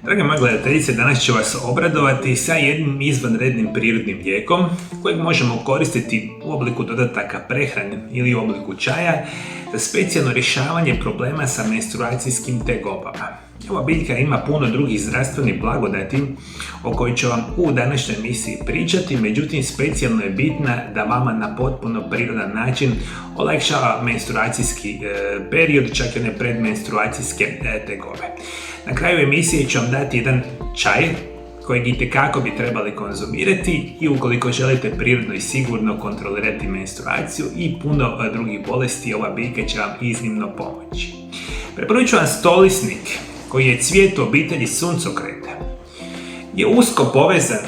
Drage moje gledateljice, danas ću vas obradovati sa jednim izvanrednim prirodnim lijekom kojeg možemo koristiti u obliku dodataka prehrane ili u obliku čaja za specijalno rješavanje problema sa menstruacijskim tegobama. Ova biljka ima puno drugih zdravstvenih blagodati o kojoj ću vam u današnjoj emisiji pričati, međutim specijalno je bitna da vama na potpuno prirodan način olakšava menstruacijski period, čak i one predmenstruacijske tegobe. Na kraju emisije ću vam dati jedan čaj kojeg itekako bi trebali konzumirati i ukoliko želite prirodno i sigurno kontrolirati menstruaciju i puno drugih bolesti, ova biljka će vam iznimno pomoći. Preporučujem ću vam stolisnik koji je cvijet obitelji suncokreta. Je usko povezan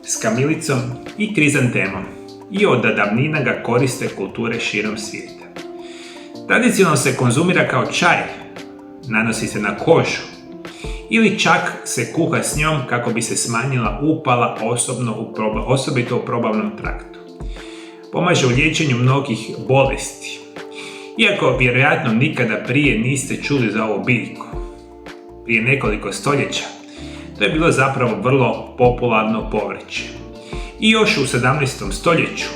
s kamilicom i krizantemom i od davnina ga koriste kulture širom svijeta. Tradicionalno se konzumira kao čaj, nanosi se na kožu ili čak se kuha s njom kako bi se smanjila upala osobito u probavnom traktu. Pomaže u liječenju mnogih bolesti. Iako vjerojatno nikada prije niste čuli za ovu biljku, prije nekoliko stoljeća, to je bilo zapravo vrlo popularno povrće. I još u 17. stoljeću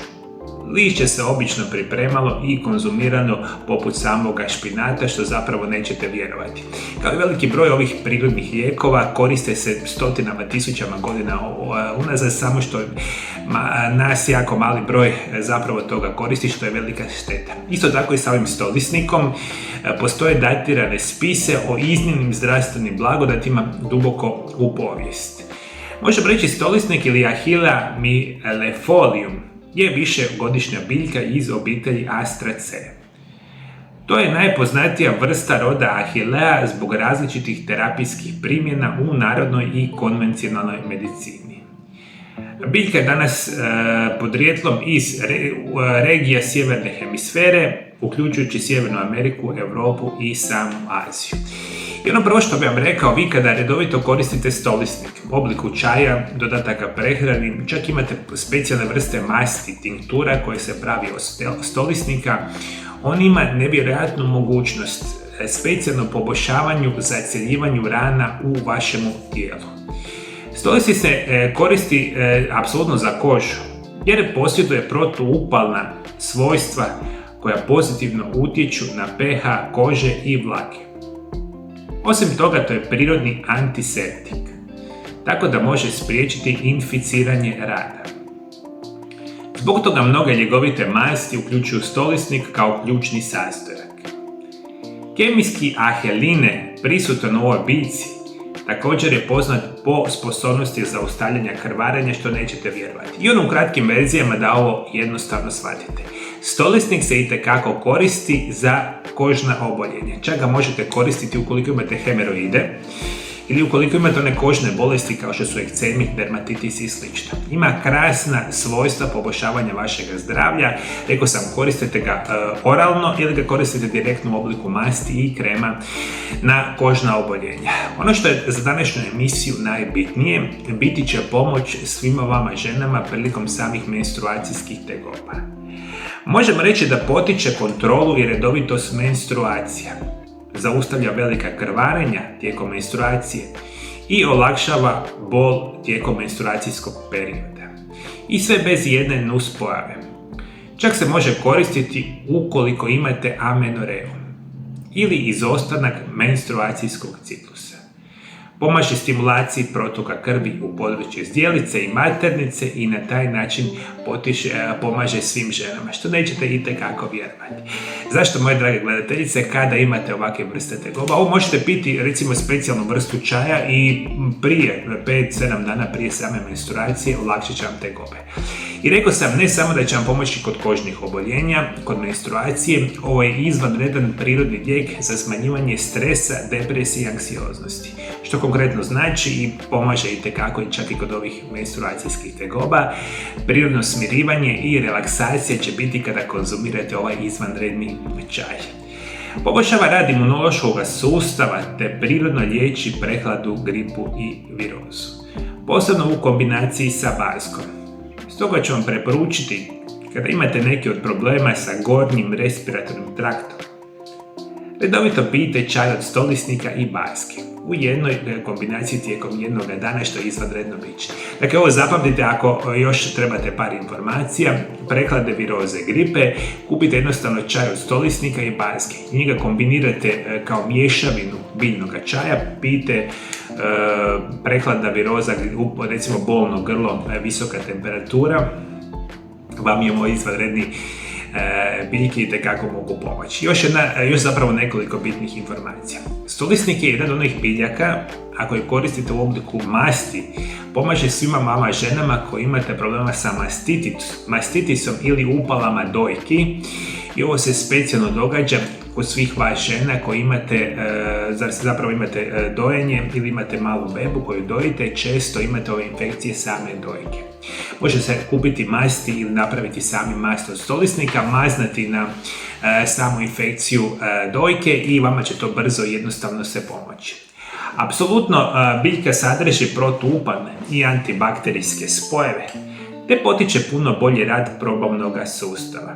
lišće se obično pripremalo i konzumirano poput samoga špinata, što zapravo nećete vjerovati. Kao i veliki broj ovih prirodnih lijekova koriste se stotinama tisućama godina unazad, samo što nas jako mali broj zapravo toga koristi, što je velika šteta. Isto tako i sa ovim stolisnikom postoje datirane spise o iznimnim zdravstvenim blagodatima duboko u povijest. Možemo reći stolisnik ili Achillea millefolium je višegodišnja biljka iz obitelji Astraceae. To je najpoznatija vrsta roda Achillea zbog različitih terapijskih primjena u narodnoj i konvencionalnoj medicini. Biljka je danas podrijetlom iz regija sjeverne hemisfere, uključujući Sjevernu Ameriku, Europu i samu Aziju. I ono prvo što bih vam rekao, vi kada redovito koristite stolisnik u obliku čaja, dodataka prehrani, čak imate specijalne vrste masti, tinktura koje se pravi od stolisnika, on ima nevjerojatnu mogućnost specijalno poboljšavanju, zacjeljivanju rana u vašemu tijelu. Stolisnik se koristi apsolutno za kožu jer posjeduje protuupalna svojstva koja pozitivno utječu na pH kože i vlage. Osim toga, to je prirodni antiseptik, tako da može spriječiti inficiranje rana. Zbog toga mnoge ljegovite masti uključuju stolisnik kao ključni sastojak. Kemijski aheline prisutan u ovoj biljci također je poznat po sposobnosti zaustavljanja krvarenja, što nećete vjerovati. I ono u kratkim verzijama da ovo jednostavno shvatite. Stolisnik se itekako koristi za kožna oboljenja. Čak ga možete koristiti ukoliko imate hemoroide ili ukoliko imate one kožne bolesti kao što su ekcemi, dermatitis i sl. Ima krasna svojstva poboljšavanja vašeg zdravlja. Rekao sam, koristite ga oralno ili ga koristite direktno u obliku masti i krema na kožna oboljenja. Ono što je za današnju emisiju najbitnije, biti će pomoć svima vama ženama prilikom samih menstruacijskih tegoba. Možemo reći da potiče kontrolu i redovitost menstruacija, zaustavlja velika krvarenja tijekom menstruacije i olakšava bol tijekom menstruacijskog perioda. I sve bez jedne nuspojave. Čak se može koristiti ukoliko imate amenoreju ili izostanak menstruacijskog ciklusa. Pomaže stimulaciji protoka krvi u područje zdjelice i maternice i na taj način pomaže svim ženama, što nećete itekako vjerovati. Zašto, moje drage gledateljice, kada imate ovakve vrste tegoba? Ovo možete piti recimo specijalnu vrstu čaja i prije 5-7 dana prije same menstruacije olakšat će vam tegobe. I rekao sam, ne samo da će vam pomoći kod kožnih oboljenja, kod menstruacije, ovo je izvanredan prirodni lijek za smanjivanje stresa, depresije i anksioznosti, što konkretno znači i pomaže itekako i čak i kod ovih menstruacijskih tegoba. Prirodno smirivanje i relaksacija će biti kada konzumirate ovaj izvanredni čaj. Poboljšava rad imunološkog sustava te prirodno liječi prehladu, gripu i virozu, posebno u kombinaciji sa bazgom. Stoga ću vam preporučiti, kada imate neki od problema sa gornjim respiratornim traktom, redovito pijte čaj od stolisnika i bazge. u jednoj kombinaciji tijekom jednog dana, što je izvanredno biće. Dakle, ovo zapamtite ako još trebate par informacija. Prehlade, viroze, gripe, kupite jednostavno čaj od stolisnika i barske. Njega kombinirate kao mješavinu biljnog čaja, pijte prehlada, viroza, recimo bolno grlo, visoka temperatura, vam je moj izvanredni biljke itekako mogu pomoći. Još zapravo nekoliko bitnih informacija. Stolisnik je jedan od onih biljaka, ako je koristite u obliku masti, pomaže svima vama ženama koji imate problema sa mastitisom ili upalama dojki. I ovo se specijalno događa kod svih vas žena koji imate, zapravo imate dojenje ili imate malu bebu koju dojite, često imate ove infekcije same dojke. Može se kupiti masti ili napraviti sami mast od stolisnika, maznati na samu infekciju dojke i vama će to brzo i jednostavno se pomoći. Apsolutno biljka sadrži protuupalne i antibakterijske spojeve, te potiče puno bolji rad probavnog sustava.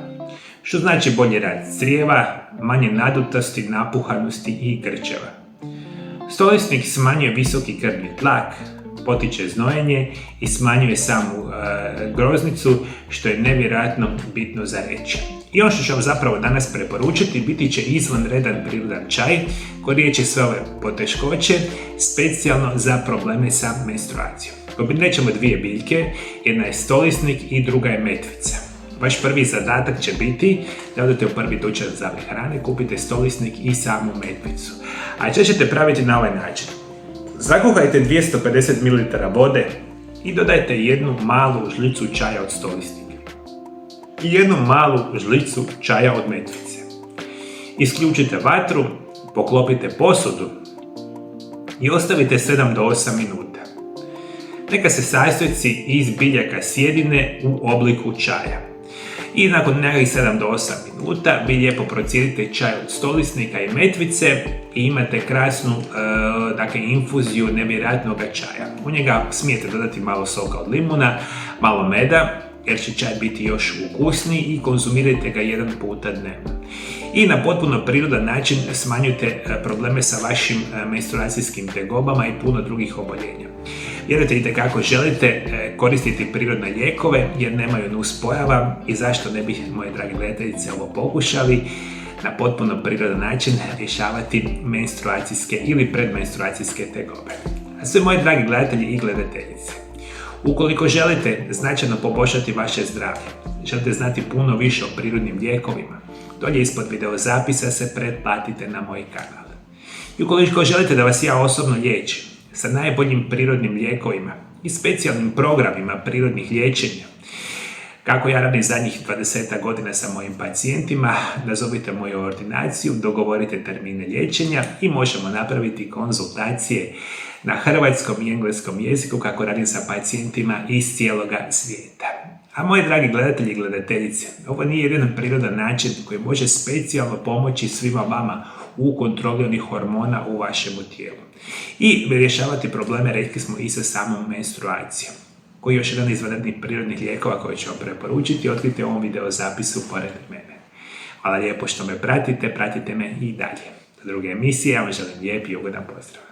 Što znači bolji rad crijeva, manje nadutosti, napuhanosti i grčeva. Stolisnik smanjuje visoki krvni tlak, potiče znojenje i smanjuje samu groznicu, što je nevjerojatno bitno za reći. I ono što ću vam zapravo danas preporučiti biti će izvanredan prirodan čaj koji liječi sve ove poteškoće, specijalno za probleme sa menstruacijom. Kombinirat ćemo dvije biljke, jedna je stolisnik i druga je metvica. Vaš prvi zadatak će biti da odete u prvi dućan za hrane, kupite stolisnik i samu metvicu. A što ćete praviti na ovaj način? Zakuhajte 250 ml vode i dodajte jednu malu žlicu čaja od stolisnika i jednu malu žlicu čaja od metvice. Isključite vatru, poklopite posudu i ostavite 7 do 8 minuta. Neka se sastojci iz biljaka sjedine u obliku čaja. I nakon nekih 7 do 8 minuta vi lijepo procijedite čaj od stolisnika i metvice i imate krasnu infuziju nevjerojatnog čaja. U njega smijete dodati malo soka od limuna, malo meda, jer će čaj biti još ukusniji i konzumirajte ga jedan puta dnevno. I na potpuno prirodan način smanjujte probleme sa vašim menstruacijskim tegobama i puno drugih oboljenja. Vjerujte i kako želite koristiti prirodne lijekove jer nemaju nuspojava i zašto ne bi, moje dragi gledateljice, ovo pokušali na potpuno prirodan način rješavati menstruacijske ili predmenstruacijske tegobe. A sve moje dragi gledatelji i gledateljice, ukoliko želite značajno poboljšati vaše zdravlje, želite znati puno više o prirodnim lijekovima, dolje ispod video zapisa se pretplatite na moj kanal. I ukoliko želite da vas ja osobno liječim sa najboljim prirodnim lijekovima i specijalnim programima prirodnih liječenja, kako ja radim zadnjih 20 godina sa mojim pacijentima, nazovite moju ordinaciju, dogovorite termine liječenja i možemo napraviti konzultacije na hrvatskom i engleskom jeziku kako radim sa pacijentima iz cijeloga svijeta. A moji dragi gledatelji i gledateljice, ovo nije jedan prirodan način koji može specijalno pomoći svima vama u kontroli onih hormona u vašemu tijelu. I rješavati probleme, rekli smo, i sa samom menstruacijom, koji je još jedan izvanrednih prirodnih lijekova koji ću vam preporučiti, otkrite u ovom video zapisu pored mene. Hvala lijepo što me pratite me i dalje. Do druge emisije, ja vam želim lijep i ugodan pozdrav.